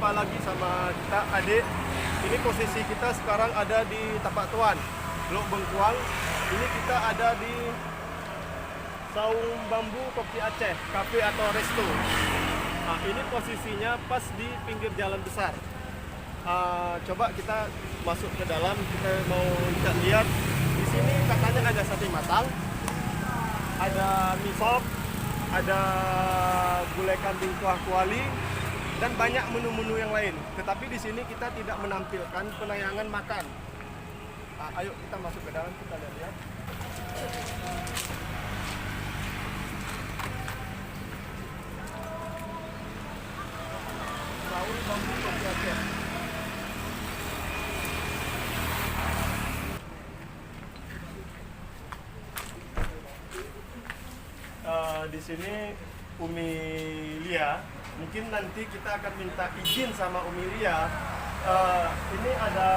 jumpa lagi sama kita Adik. Ini posisi kita sekarang ada di Tapak Tuan, Teluk Bengkuang. Ini kita ada di Saung Bambu Kopi Aceh, kafe atau resto. Nah, ini posisinya pas di pinggir jalan besar. Coba kita masuk ke dalam, kita mau lihat. Di sini katanya ada sate matang, ada mie sop, ada gulai kambing kuah kuali, dan banyak menu-menu yang lain. Tetapi di sini kita tidak menampilkan penayangan makan. Ayo kita masuk ke dalam, kita lihat. Saung Bambu Kopi Aceh. Di sini Umi Lia, mungkin nanti kita akan minta izin sama Umi Lia. Ini ada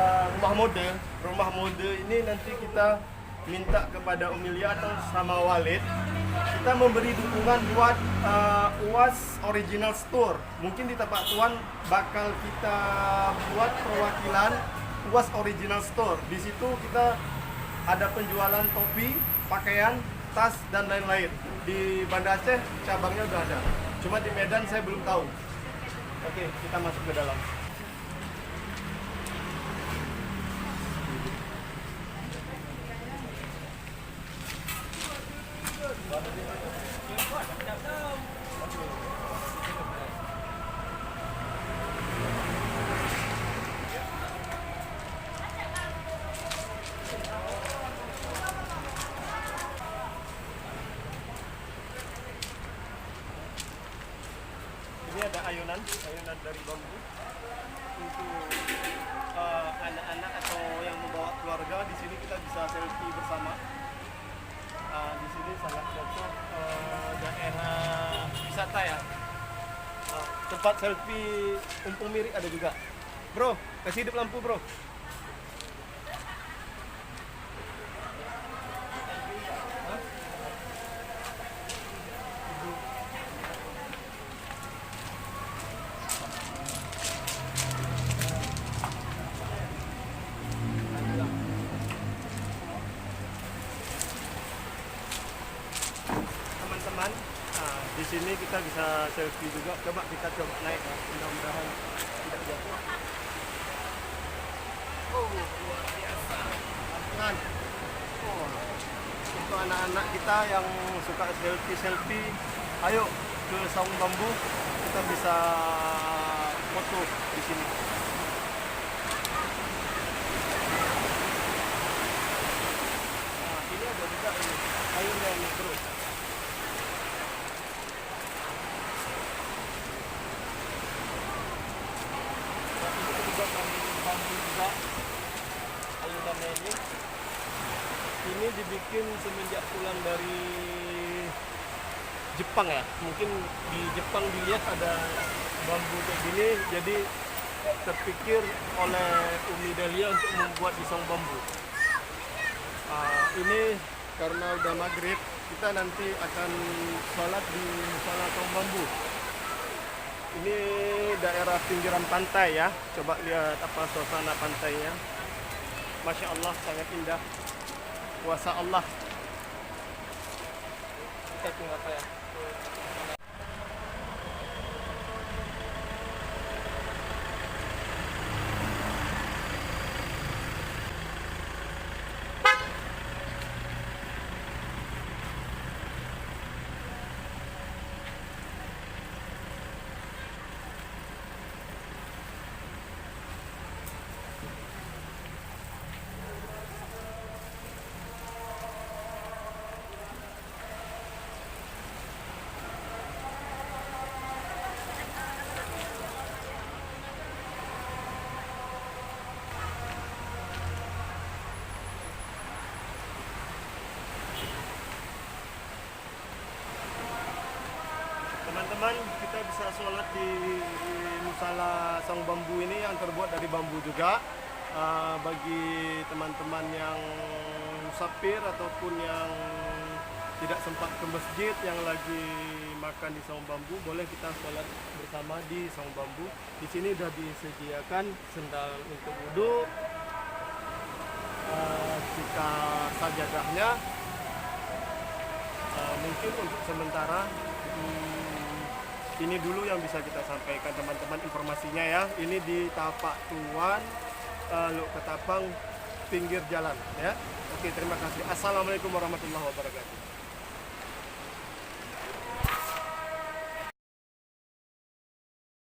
rumah mode ini nanti kita minta kepada Umi Lia atau sama Walid, kita memberi dukungan buat UAS Original Store. Mungkin di Tapak Tuan bakal kita buat perwakilan UAS Original Store. Di situ kita ada penjualan topi, pakaian, tas, dan lain-lain. Di Banda Aceh cabangnya udah ada, cuma di Medan saya belum tahu. Oke, kita masuk ke dalam. Ini ada ayunan dari bambu untuk anak-anak atau yang membawa keluarga. Di sini kita bisa selfie bersama. Di sini sangat cocok, daerah wisata ya. Tempat selfie Umpung Miri ada juga. Bro, kasih hidup lampu bro. Teman-teman, di sini kita bisa selfie juga. Coba kita naik ya. Mudah-mudahan tidak jatuh. Oh, luar biasa. Pelan. Oh, untuk anak-anak kita yang suka selfie, ayo ke Saung Bambu, kita bisa foto di sini. Ini ada juga ini ayunnya mikro. Bambu juga ayunannya ini dibikin semenjak pulang dari Jepang ya. Mungkin di Jepang dilihat ada bambu kayak gini, jadi terpikir oleh Umi Dahlia untuk membuat di Saung Bambu. Ini karena udah maghrib, kita nanti akan sholat di musola Saung Bambu. Ini daerah pinggiran pantai ya. Coba lihat apa suasana pantainya. Masya Allah, sangat indah. Kuasa Allah. Kita tunggu apa ya? Teman-teman, kita bisa sholat di musala Saung Bambu ini yang terbuat dari bambu juga. Bagi teman-teman yang musafir ataupun yang tidak sempat ke masjid yang lagi makan di saung bambu, boleh kita sholat bersama di saung bambu. Di sini sudah disediakan sendal untuk duduk, jika sajadahnya. Mungkin untuk sementara ini dulu yang bisa kita sampaikan teman-teman informasinya ya. Ini di Tapak Tuan, Luk Ketapang, pinggir jalan ya. Oke, terima kasih. Assalamualaikum warahmatullahi wabarakatuh.